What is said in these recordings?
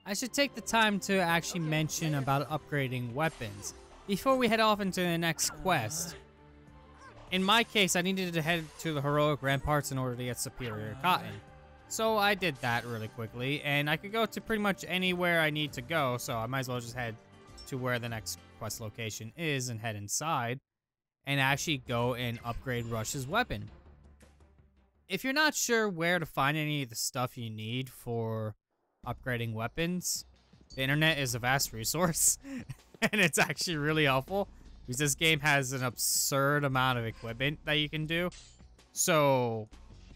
I should take the time to actually mention about upgrading weapons before we head off into the next quest. In my case, I needed to head to the heroic ramparts in order to get superior cotton. So I did that really quickly, and I could go to pretty much anywhere I need to go, so I might as well just head to where the next quest location is and head inside and actually go and upgrade Rush's weapon. If you're not sure where to find any of the stuff you need for upgrading weapons, the internet is a vast resource and it's actually really helpful because this game has an absurd amount of equipment that you can do. So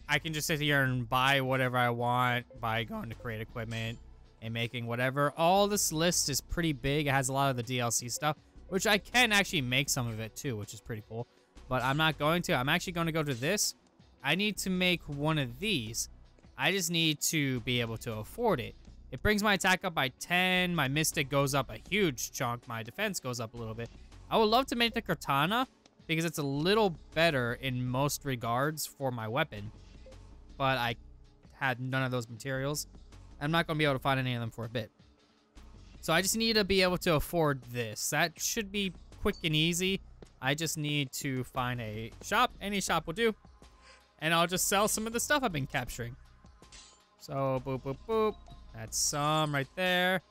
I can just sit here and buy whatever I want by going to create equipment and making whatever. All this list is pretty big. It has a lot of the DLC stuff, which I can actually make some of it too, which is pretty cool. But I'm not going to. I'm actually going to go to this. I need to make one of these. I just need to be able to afford it. It brings my attack up by 10. My mystic goes up a huge chunk. My defense goes up a little bit. I would love to make the katana because it's a little better in most regards for my weapon. But I had none of those materials. I'm not going to be able to find any of them for a bit. So I just need to be able to afford this. That should be quick and easy. I just need to find a shop. Any shop will do. And I'll just sell some of the stuff I've been capturing. So, boop, boop, boop. That's some right there.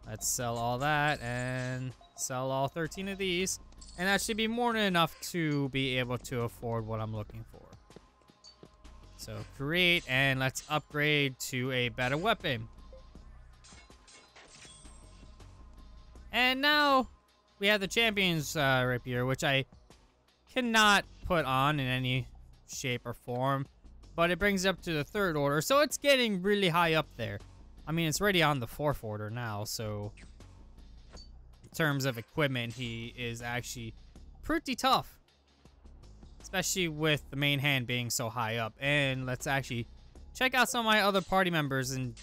Let's sell all that and sell all 13 of these. And that should be more than enough to be able to afford what I'm looking for. So, create, and let's upgrade to a better weapon. And now, we have the Champion's Rapier, which I cannot put on in any shape or form, but it brings it up to the 3rd order, so it's getting really high up there. I mean, it's already on the 4th order now, so in terms of equipment, he is actually pretty tough, especially with the main hand being so high up. And let's actually check out some of my other party members, and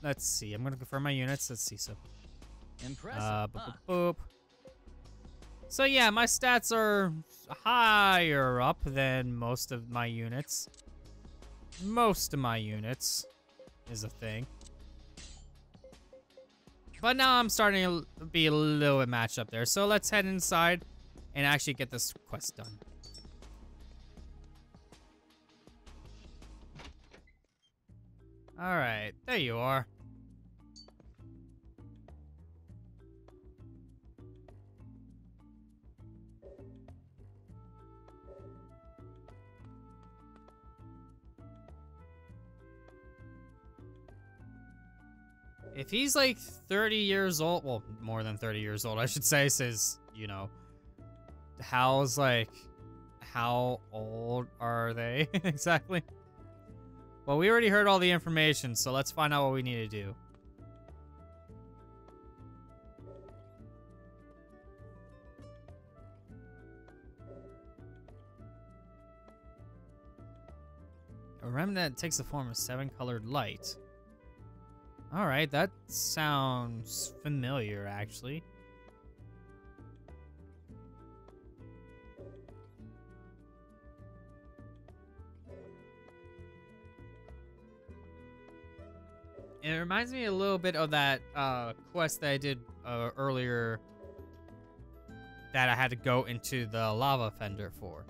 let's see. I'm going to confirm my units. Let's see. So, impressive. Boop, boop, boop. So yeah, my stats are higher up than most of my units. Most of my units is a thing. But now I'm starting to be a little bit matched up there. So let's head inside and actually get this quest done. Alright, there you are. If he's like 30 years old, well, more than 30 years old, I should say, says, you know, Hal's like, how old are they exactly? Well, we already heard all the information, so let's find out what we need to do. A remnant takes the form of 7-colored light. Alright, that sounds familiar, actually. It reminds me a little bit of that quest that I did earlier that I had to go into the lava fender for.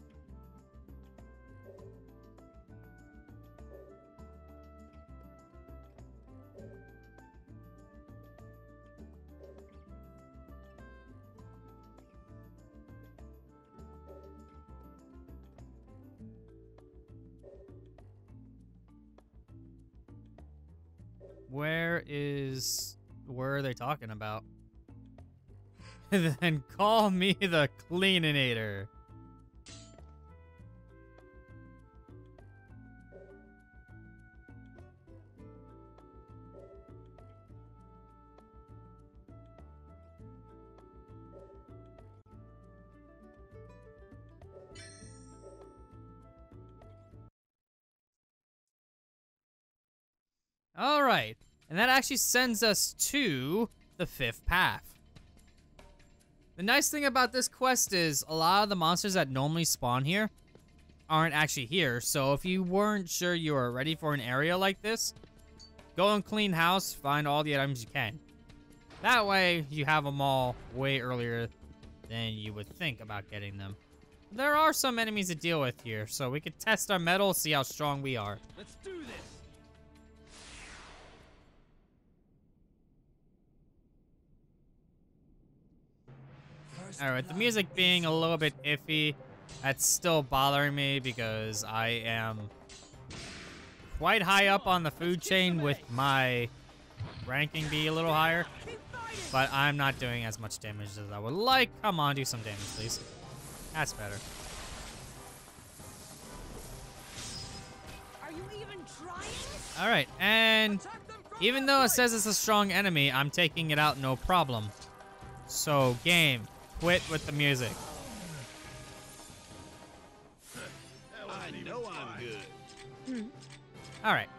Where are they talking about? Then call me the Cleaninator. All right. And that actually sends us to the 5th path. The nice thing about this quest is a lot of the monsters that normally spawn here aren't actually here. So if you weren't sure you were ready for an area like this, go and clean house, find all the items you can. That way, you have them all way earlier than you would think about getting them. There are some enemies to deal with here, so we could test our metal, see how strong we are. Let's do this. Alright, the music being a little bit iffy, that's still bothering me because I am quite high up on the food chain with my ranking be a little higher. But I'm not doing as much damage as I would like. Come on, do some damage, please. That's better. Are you even trying? Alright, and even though it says it's a strong enemy, I'm taking it out no problem. So, game, quit with the music. I know I'm good. Alright.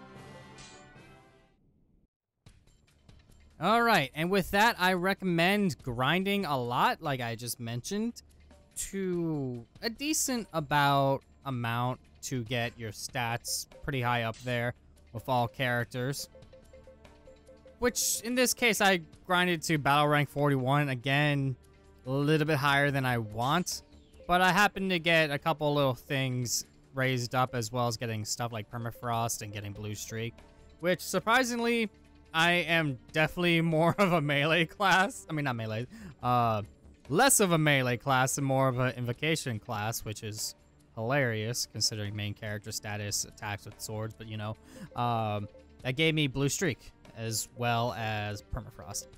Alright, and with that, I recommend grinding a lot, like I just mentioned, to a decent amount to get your stats pretty high up there with all characters. Which, in this case, I grinded to battle rank 41, again, a little bit higher than I want. But I happen to get a couple little things raised up, as well as getting stuff like permafrost and getting blue streak, which, surprisingly, I am definitely more of a melee class. I mean, not melee. Less of a melee class and more of an invocation class, which is hilarious considering main character status attacks with swords. But, you know, that gave me blue streak as well as permafrost.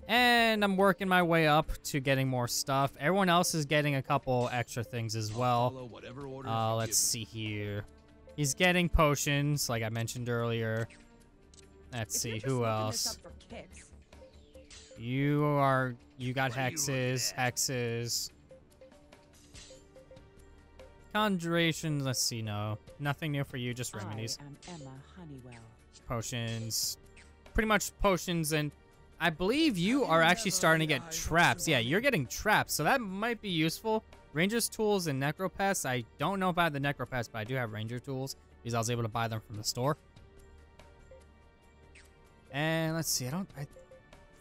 And I'm working my way up to getting more stuff. Everyone else is getting a couple extra things as well. Let's see here. He's getting potions, like I mentioned earlier. Let's see, who else? You got hexes. Conjurations, let's see, no. Nothing new for you, just remedies. Potions. Pretty much potions, and I believe you are actually starting to get traps. Yeah, you're getting traps, so that might be useful. Ranger's tools and necropests. I don't know about the necropests, but I do have ranger tools because I was able to buy them from the store. And let's see, I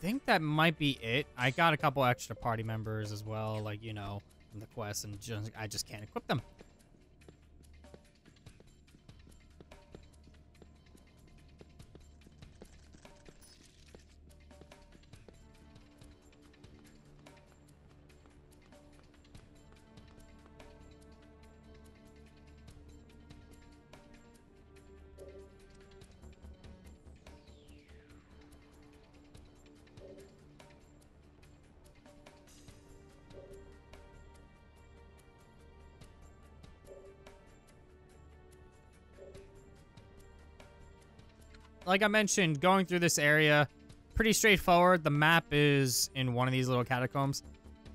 think that might be it. I got a couple extra party members as well, like, you know, from the quest, and I just can't equip them. Like I mentioned, going through this area, pretty straightforward. The map is in one of these little catacombs.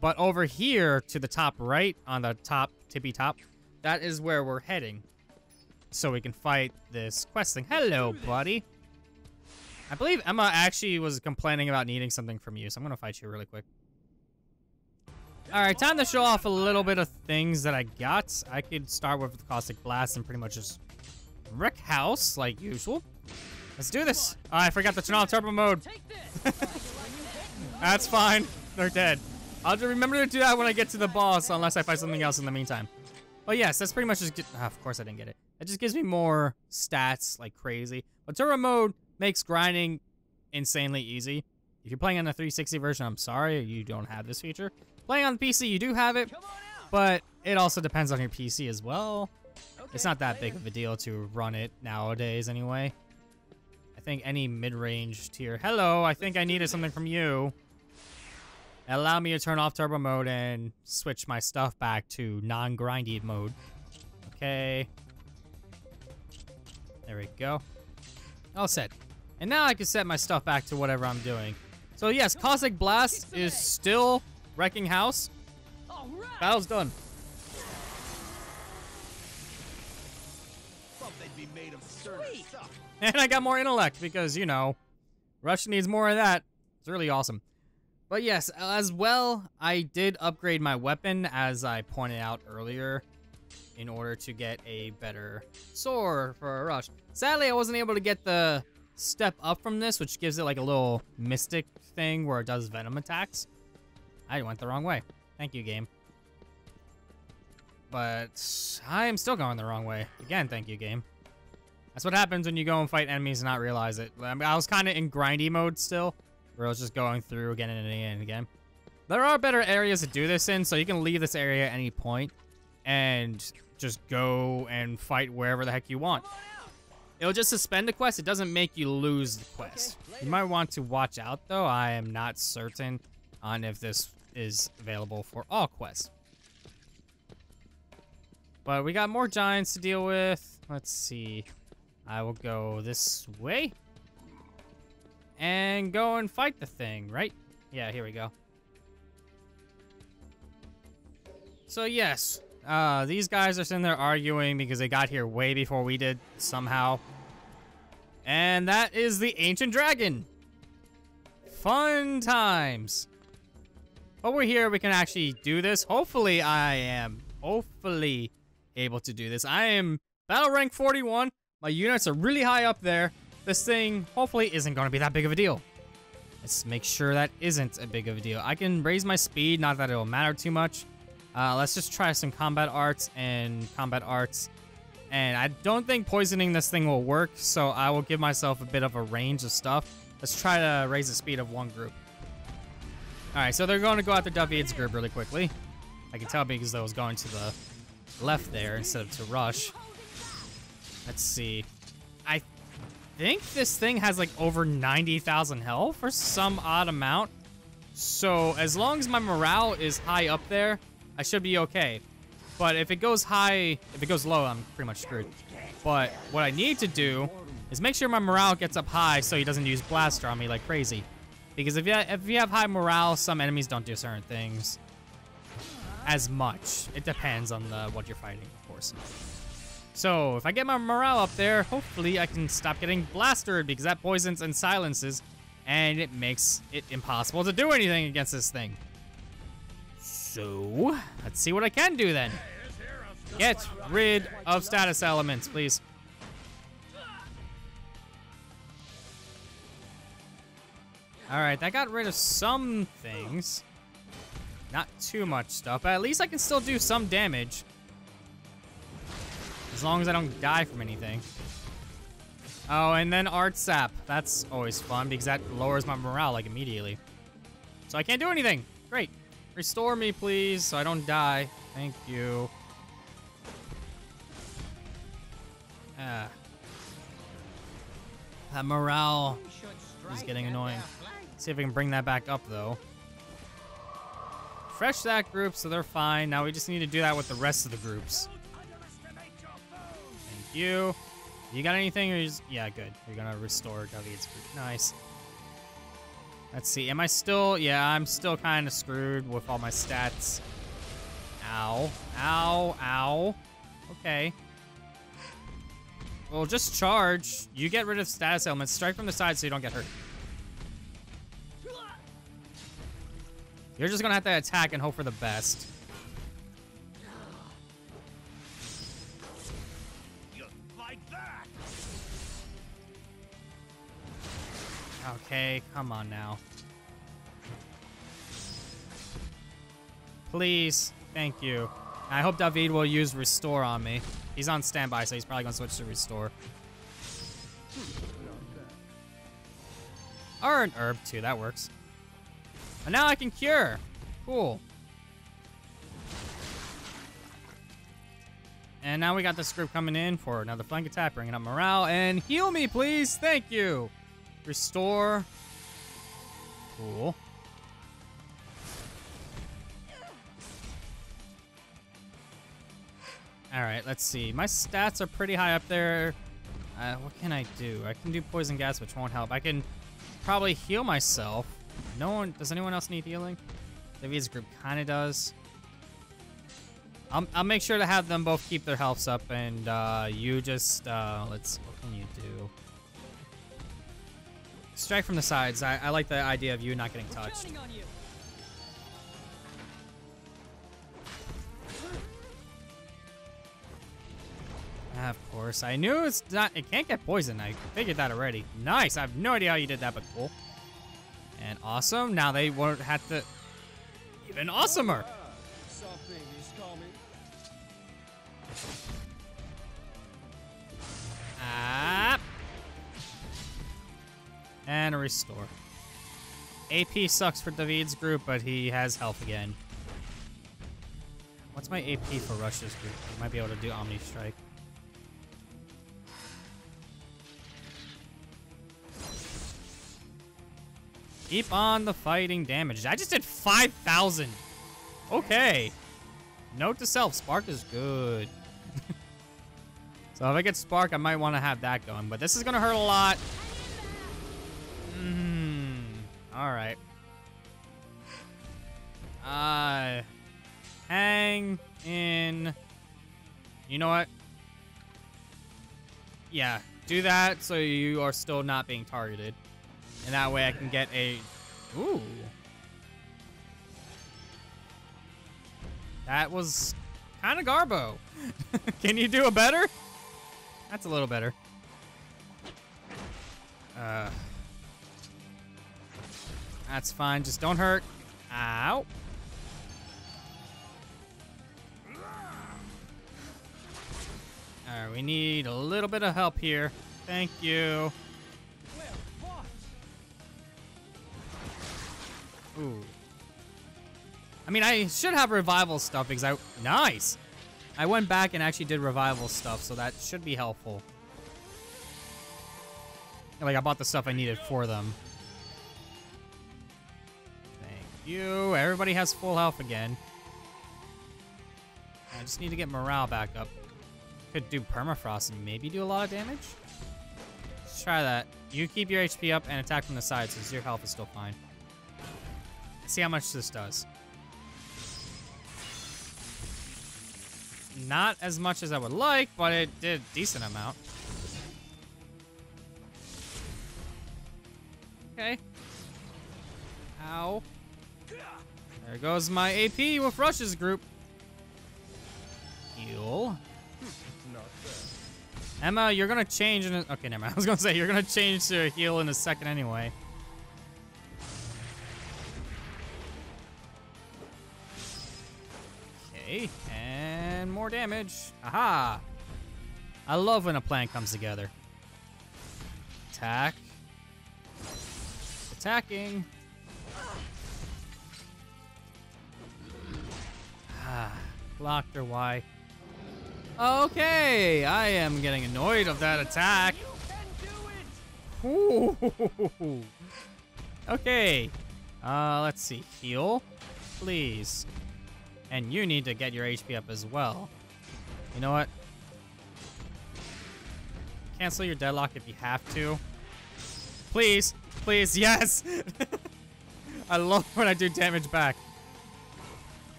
But over here to the top right, on the top, tippy top, that is where we're heading. So we can fight this quest thing. Hello, buddy. I believe Emma actually was complaining about needing something from you, so I'm going to fight you really quick. Alright, time to show off a little bit of things that I got. I could start with the Caustic Blast and pretty much just wreck house, like usual. Let's do this. Oh, I forgot to turn on turbo mode. That's fine. They're dead. I'll just remember to do that when I get to the boss, unless I find something else in the meantime. But yes, that's pretty much just... of course I didn't get it. It just gives me more stats like crazy. But turbo mode makes grinding insanely easy. If you're playing on the 360 version, I'm sorry, you don't have this feature. Playing on the PC, you do have it, but it also depends on your PC as well. It's not that big of a deal to run it nowadays anyway. I think any mid-range tier... Hello, I think I needed something from you. Allow me to turn off turbo mode and switch my stuff back to non-grindy mode. Okay. There we go. All set. And now I can set my stuff back to whatever I'm doing. So yes, Caustic Blast is still wrecking house. Battle's done. And I got more intellect because, you know, Rush needs more of that. It's really awesome. But yes, as well, I did upgrade my weapon, as I pointed out earlier, in order to get a better sword for a Rush. Sadly, I wasn't able to get the step up from this, which gives it like a little mystic thing where it does venom attacks. I went the wrong way. Thank you, game. But I am still going the wrong way. Again, thank you, game. That's what happens when you go and fight enemies and not realize it. I mean, I was kind of in grindy mode still, where I was just going through again and again and again. There are better areas to do this in, so you can leave this area at any point and just go and fight wherever the heck you want. It'll just suspend the quest. It doesn't make you lose the quest. You might want to watch out, though. I am not certain on if this is available for all quests. But we got more giants to deal with. Let's see. I will go this way. And go and fight the thing, right? Yeah, here we go. So yes, these guys are sitting there arguing because they got here way before we did, somehow. And that is the Ancient Dragon. Fun times. But we're here, we can actually do this. Hopefully I am, able to do this. I am battle rank 41. My units are really high up there. This thing hopefully isn't going to be that big of a deal. Let's make sure that isn't a big of a deal. I can raise my speed, not that it'll matter too much. Let's just try some combat arts and combat arts. And I don't think poisoning this thing will work, so I will give myself a bit of a range of stuff. Let's try to raise the speed of one group. Alright, so they're going to go after David's group really quickly. I can tell because I was going to the left there instead of to rush. Let's see. I think this thing has like over 90,000 health or some odd amount. So as long as my morale is high up there, I should be okay. But if it goes high, if it goes low, I'm pretty much screwed. But what I need to do is make sure my morale gets up high so he doesn't use blaster on me like crazy. Because if you have high morale, some enemies don't do certain things as much. It depends on what you're fighting, of course. So if I get my morale up there, hopefully I can stop getting blastered because that poisons and silences, and it makes it impossible to do anything against this thing. So let's see what I can do then. Get rid of status elements, please. Alright, that got rid of some things. Not too much stuff, but at least I can still do some damage. As long as I don't die from anything. Oh, and then Art Sap. That's always fun because that lowers my morale like immediately. So I can't do anything. Great. Restore me, please, so I don't die. Thank you. That morale is getting annoying. See if we can bring that back up, though. Refresh that group, so they're fine. Now we just need to do that with the rest of the groups. Thank you. You got anything? Or yeah, good. You're gonna restore David's group. Nice. Let's see. Am I still? Yeah, I'm still kind of screwed with all my stats. Ow. Ow. Ow. Okay. Well, just charge. You get rid of status elements. Strike from the side so you don't get hurt. You're just gonna have to attack and hope for the best. Like that. Okay, come on now. Please. Thank you. I hope David will use Restore on me. He's on standby, so he's probably gonna switch to Restore. Or an herb, too. That works. And now I can cure. Cool. And now we got this group coming in for another flank attack, bringing up morale. And heal me, please. Thank you. Restore. Cool. Alright, let's see. My stats are pretty high up there. What can I do? I can do poison gas, which won't help. I can probably heal myself. Does anyone else need healing? David's group kind of does. I'll make sure to have them both keep their healths up, and you just, what can you do? Strike from the sides. I like the idea of you not getting touched. Of course, I knew it's not. It can't get poisoned. I figured that already. Nice. I have no idea how you did that, but cool. And awesome. Now they won't have to. Even awesomer. Something is coming. Ah. And a restore. AP sucks for David's group, but he has health again. What's my AP for Rush's group? I might be able to do Omni Strike. Keep on the fighting damage. I just did 5,000. Okay. Note to self, Spark is good. So if I get Spark, I might want to have that going. But this is going to hurt a lot. Alright. Hang in. You know what? Yeah, do that so you are still not being targeted. And that way I can get a... Ooh. That was kind of garbo. Can you do it better? That's a little better. That's fine. Just don't hurt. Ow. Alright, we need a little bit of help here. Thank you. Ooh. I mean, I should have revival stuff because I... Nice! I went back and actually did revival stuff, so that should be helpful. Like, I bought the stuff I needed for them. Thank you. Everybody has full health again. I just need to get morale back up. Could do permafrost and maybe do a lot of damage. Let's try that. You keep your HP up and attack from the side since your health is still fine. Let's see how much this does. Not as much as I would like, but it did a decent amount. Okay. Ow. There goes my AP with Rush's group. Heal. Emma, you're gonna change in a... Okay, never mind. I was gonna say, you're gonna change to a heal in a second anyway. Okay, and more damage. Aha! I love when a plan comes together. Attack. Attacking. Ah, blocked or why? Okay, I am getting annoyed of that attack. Ooh. Okay. Let's see. Heal, please. And you need to get your HP up as well. You know what? Cancel your deadlock if you have to. Please. Please, yes! I love when I do damage back.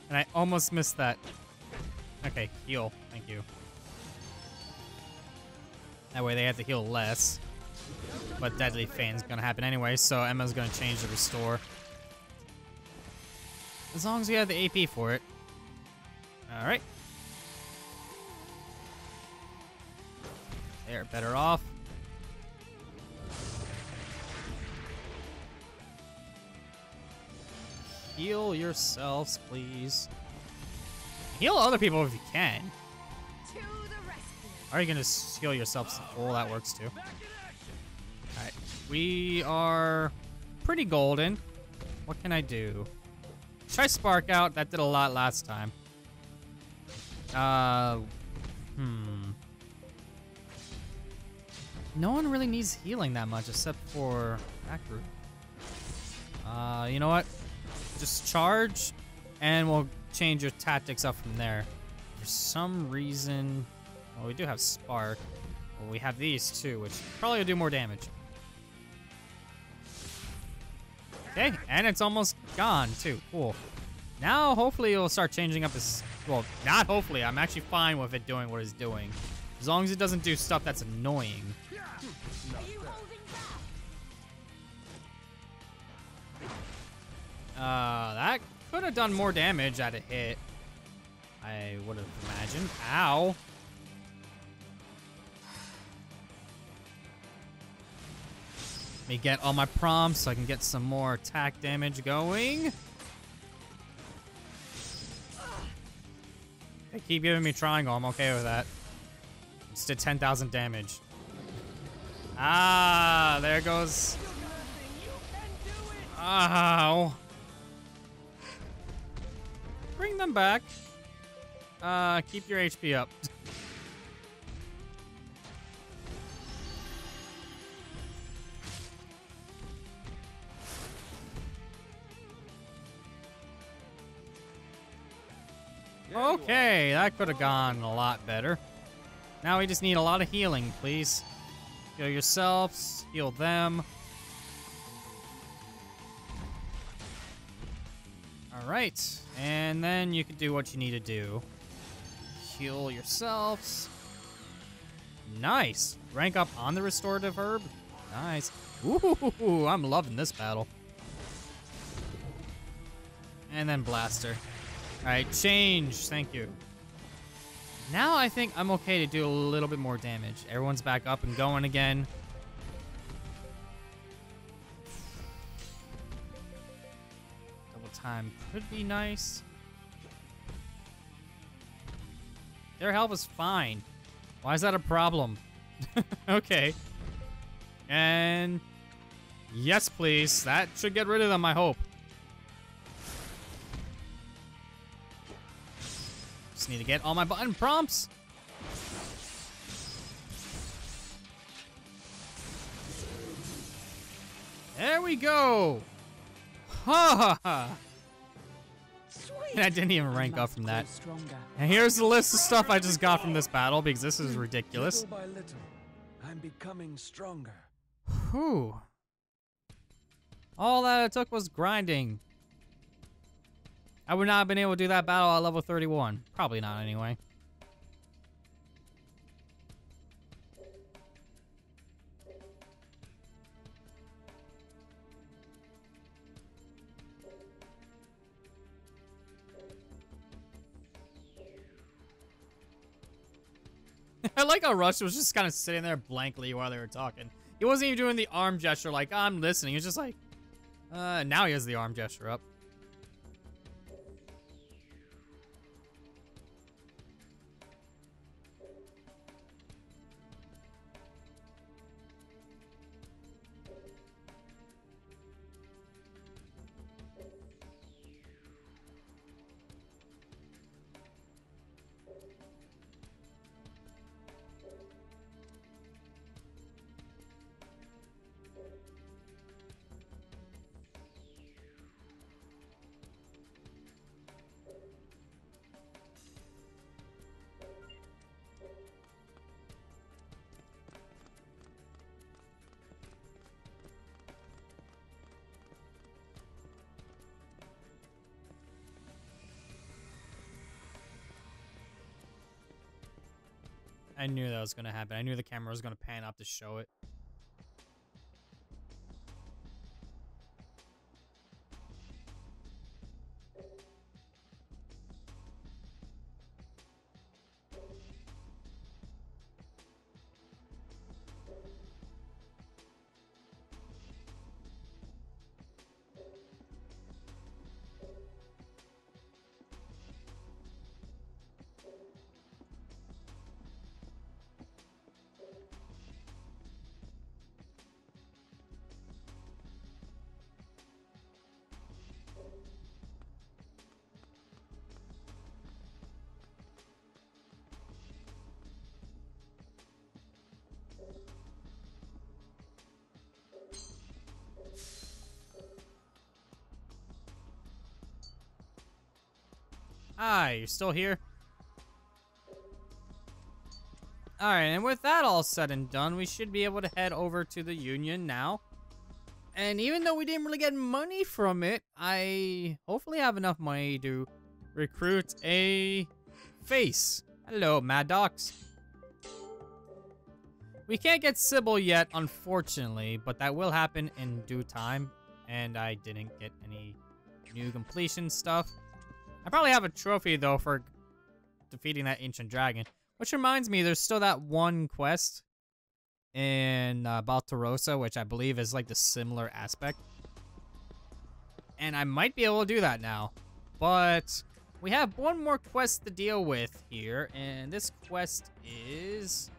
And I almost missed that. Okay, heal. Thank you. That way they have to heal less. But Deadly Fane's gonna happen anyway, so Emma's gonna change the restore. As long as we have the AP for it. Alright. They're better off. Heal yourselves, please. Heal other people if you can. To the rescue. Or you can just heal yourselves full. That works too. Alright. We are pretty golden. What can I do? Try Spark out. That did a lot last time. No one really needs healing that much except for that group. You know what? Just charge, and we'll change your tactics up from there. For some reason... Well, we do have Spark. Well, we have these too, which probably will do more damage. Okay, and it's almost gone too. Cool. Now, hopefully, it'll start changing up his... Well, not hopefully. I'm actually fine with it doing what it's doing. As long as it doesn't do stuff that's annoying. Are you holding back? That could have done more damage at a hit. I would have imagined. Ow. Let me get all my prompts so I can get some more attack damage going. They keep giving me triangle. I'm okay with that. Just did 10,000 damage. Ah, there goes. Ow. Bring them back. Keep your HP up. Okay, that could have gone a lot better. Now we just need a lot of healing, please. Heal yourselves, heal them. Alright, and then you can do what you need to do. Heal yourselves. Nice. Rank up on the restorative herb. Nice. Ooh, I'm loving this battle. And then blaster. Alright, change. Thank you. Now I think I'm okay to do a little bit more damage. Everyone's back up and going again. Double time could be nice. Their health is fine. Why is that a problem? Okay. And yes, please. That should get rid of them, I hope. Just need to get all my button prompts. There we go. Ha ha ha. And I didn't even rank up from that. And here's the list of stuff I just got from this battle because this is ridiculous. Little by little, I'm becoming stronger. Whew. All that it took was grinding. I would not have been able to do that battle at level 31. Probably not, anyway. I like how Rush was just kind of sitting there blankly while they were talking. He wasn't even doing the arm gesture like, I'm listening. He was just like, now he has the arm gesture up. I knew that was going to happen. I knew the camera was going to pan up to show it. Hi, you're still here? Alright, and with that all said and done, we should be able to head over to the Union now. And even though we didn't really get money from it, I hopefully have enough money to recruit a face. Hello, Mad Docs. We can't get Sybil yet, unfortunately, but that will happen in due time. And I didn't get any new completion stuff. I probably have a trophy, though, for defeating that ancient dragon. Which reminds me, there's still that one quest in Baltarosa, which I believe is like the similar aspect. And I might be able to do that now. But we have one more quest to deal with here, and this quest is...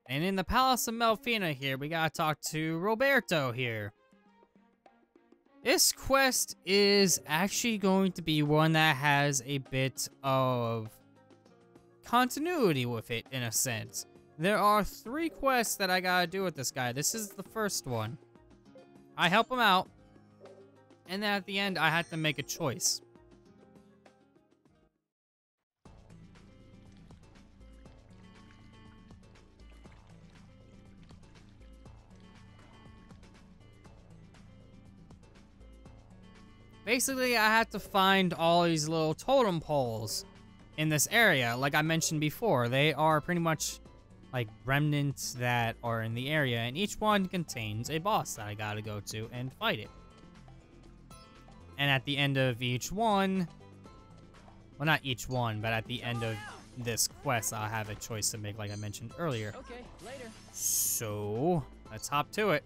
And in the Palace of Melfina here, we gotta talk to Roberto here. This quest is actually going to be one that has a bit of continuity with it, in a sense. There are 3 quests that I gotta do with this guy. This is the first one. I help him out, and then at the end, I had to make a choice. Basically, I had to find all these little totem poles in this area. Like I mentioned before, they are pretty much like remnants that are in the area, and each one contains a boss that I gotta go to and fight it. And at the end of each one, well, not each one, but at the end of this quest, I'll have a choice to make, like I mentioned earlier. Okay, later. So, let's hop to it.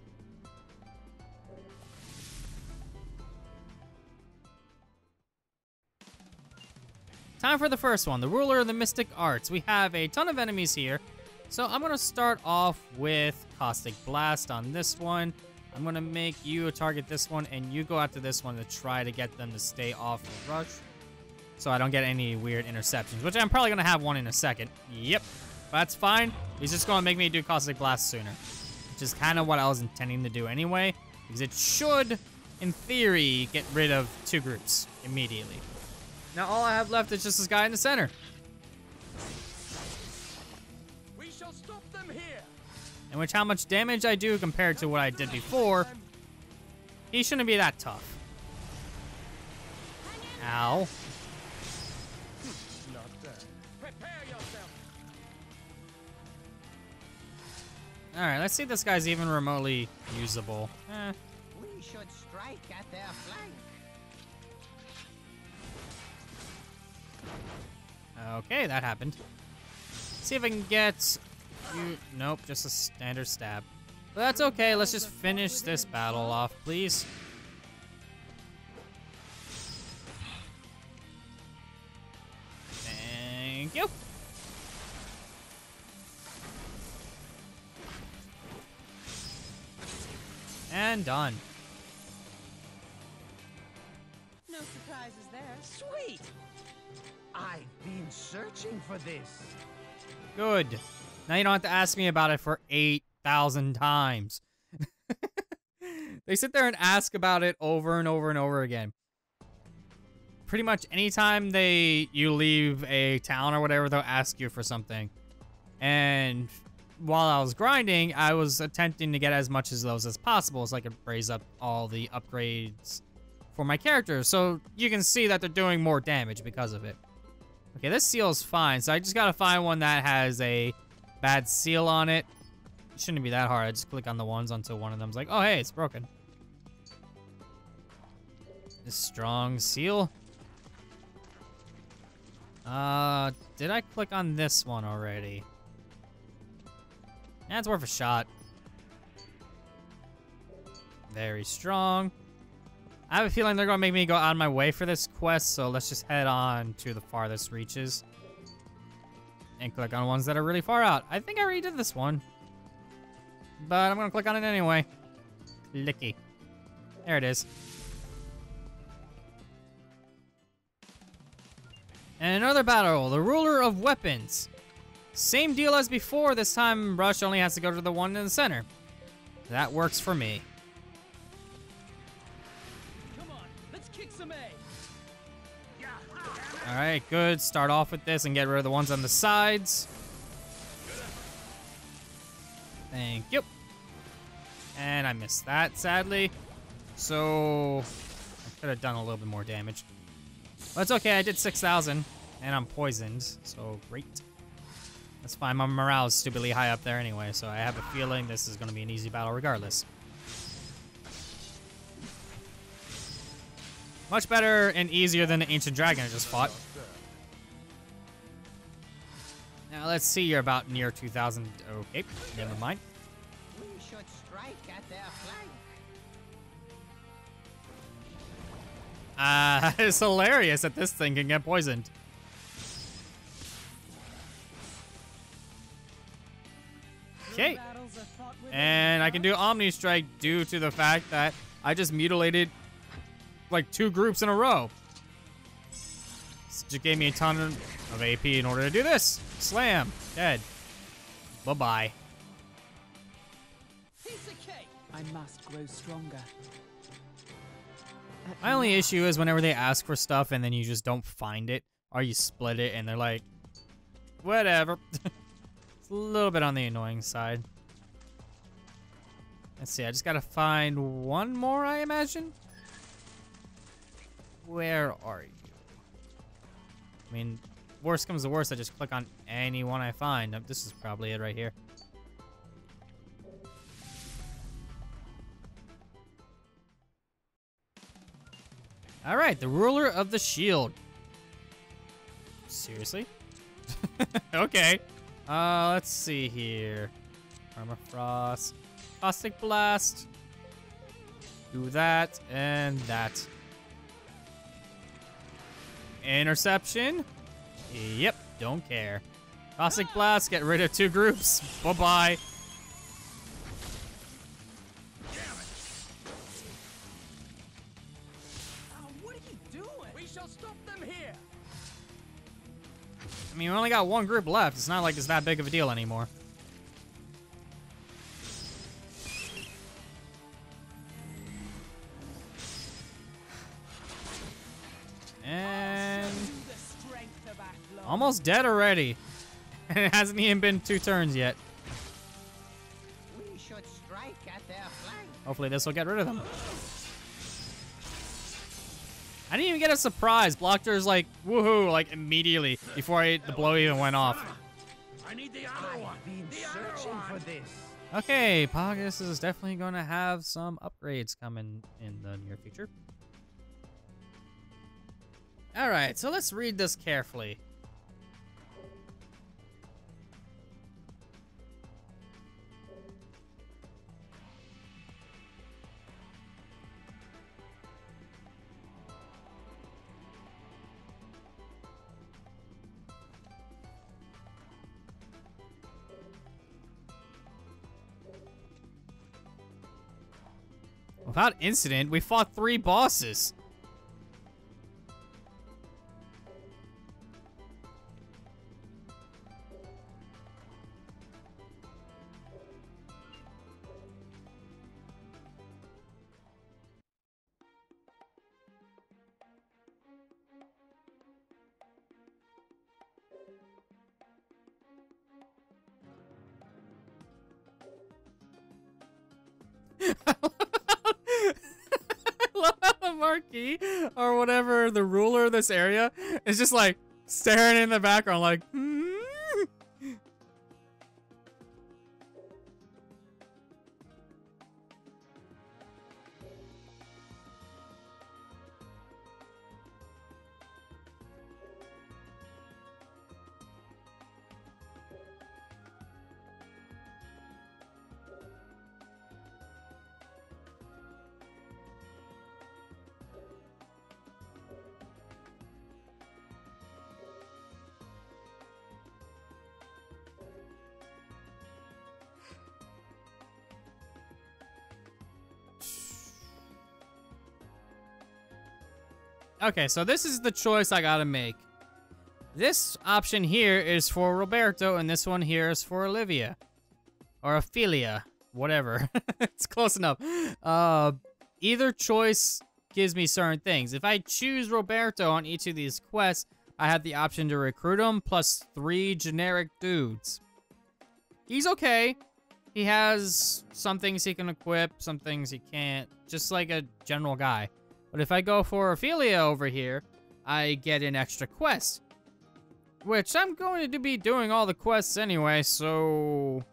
Time for the first one, the Ruler of the Mystic Arts. We have a ton of enemies here, so I'm gonna start off with Caustic Blast on this one. I'm gonna make you target this one, and you go after this one to try to get them to stay off the rush, so I don't get any weird interceptions, which I'm probably gonna have one in a second. Yep, that's fine. He's just gonna make me do Caustic Blast sooner, which is kind of what I was intending to do anyway, because it should, in theory, get rid of 2 groups immediately. Now all I have left is just this guy in the center. We shall stop them here. In which how much damage I do compared to what I did before, he shouldn't be that tough. Ow. Not that. Prepare yourself. Alright, let's see if this guy's even remotely usable. We should strike at their flank. Okay, that happened. See if I can get you. Nope, just a standard stab. But that's okay. Let's just finish this battle off, please. Thank you. And done. No surprises there. Sweet. I've been searching for this. Good. Now you don't have to ask me about it for 8,000 times. They sit there and ask about it over and over and over again. Pretty much anytime you leave a town or whatever, they'll ask you for something. And while I was grinding, I was attempting to get as much of those as possible so I could raise up all the upgrades for my characters. So you can see that they're doing more damage because of it. Okay, this seal's fine, so I just gotta find one that has a bad seal on it. It shouldn't be that hard. I just click on the ones until one of them's like, oh, hey, it's broken. This strong seal. Did I click on this one already? That's worth a shot. Very strong. I have a feeling they're gonna make me go out of my way for this quest, so let's just head on to the farthest reaches. And click on ones that are really far out. I think I already did this one. But I'm gonna click on it anyway. Clicky. There it is. And another battle, the Ruler of Weapons. Same deal as before, this time Rush only has to go to the one in the center. That works for me. Come on, let's kick some A. Alright, good. Start off with this and get rid of the ones on the sides. Thank you. And I missed that, sadly. So, I could have done a little bit more damage. But it's okay, I did 6,000. And I'm poisoned, so great. That's fine, my morale is stupidly high up there anyway, so I have a feeling this is going to be an easy battle regardless. Much better and easier than the Ancient Dragon I just fought. Now, let's see, you're about near 2,000. Okay, never mind. We should strike at their flank. It's hilarious that this thing can get poisoned. Okay. And I can do Omni Strike due to the fact that I just mutilated like 2 groups in a row. This just gave me a ton of AP in order to do this. Slam. Dead. Bye-bye. Piece of cake. I must grow stronger. My only issue is whenever they ask for stuff and then you just don't find it, or you split it and they're like, whatever. It's a little bit on the annoying side. Let's see, I just gotta find one more, I imagine? Where are you? I mean, worst comes to worst, I just click on any one I find. This is probably it right here. All right, the ruler of the shield. Seriously? Okay. Let's see here. Armor Frost. Caustic Blast. Do that and that. Interception. Yep, don't care. Caustic Blast, get rid of 2 groups. Bye-bye. What are you doing? We shall stop them here. I mean, we only got 1 group left. It's not like it's that big of a deal anymore. And almost dead already. And it hasn't even been 2 turns yet. We should strike at their flank. Hopefully this will get rid of them. I didn't even get a surprise. Blockter's like, woohoo, like immediately before the blow even went off. I need the other one. I've been searching for this. Okay, Pogus is definitely going to have some upgrades coming in the near future. All right, so let's read this carefully. Without incident, we fought 3 bosses. Marquis or whatever, the ruler of this area is just like staring in the background like, Okay, so this is the choice I gotta make. This option here is for Roberto, and this one here is for Olivia. Or Ophelia. Whatever. It's close enough. Either choice gives me certain things. If I choose Roberto on each of these quests, I have the option to recruit him, plus 3 generic dudes. He's okay. He has some things he can equip, some things he can't. Just like a general guy. But if I go for Ophelia over here, I get an extra quest. Which I'm going to be doing all the quests anyway, so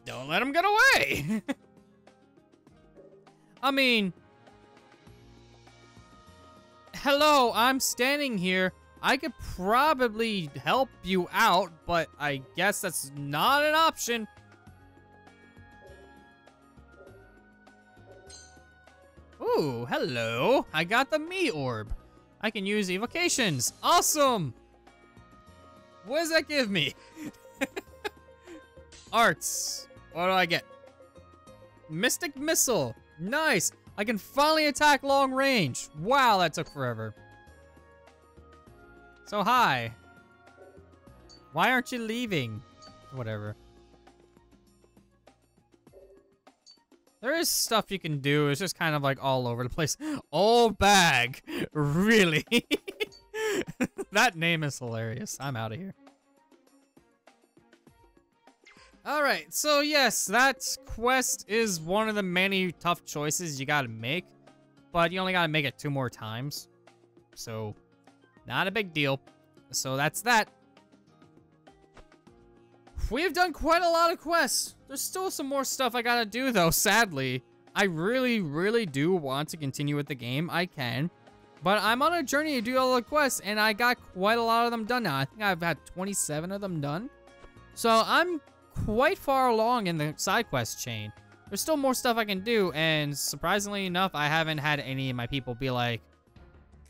don't let him get away. I mean, hello, I'm standing here I could probably help you out, but I guess that's not an option. Ooh, hello. I got the me orb. I can use evocations. Awesome. What does that give me? Arts. What do I get? Mystic Missile. Nice. I can finally attack long range. Wow, that took forever. So, hi. Why aren't you leaving? Whatever. There is stuff you can do. It's just kind of like all over the place. Oh, bag. Really? That name is hilarious. I'm out of here. Alright, so yes, that quest is one of the many tough choices you gotta make. But you only gotta make it 2 more times. So, not a big deal. So that's that. We've done quite a lot of quests. There's still some more stuff I gotta do though, sadly. I really do want to continue with the game. I can. But I'm on a journey to do all the quests, and I got quite a lot of them done now. I think I've had 27 of them done. So I'm quite far along in the side quest chain. There's still more stuff I can do, and surprisingly enough, I haven't had any of my people be like,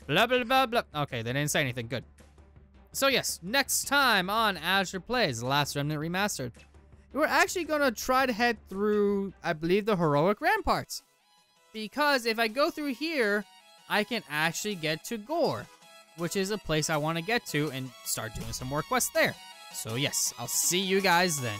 blah, blah, blah, blah. Okay, they didn't say anything. Good. So yes, next time on Azure Plays, The Last Remnant Remastered, we're actually going to try to head through, I believe, the Heroic Ramparts. Because if I go through here, I can actually get to Gore, which is a place I want to get to and start doing some more quests there. So yes, I'll see you guys then.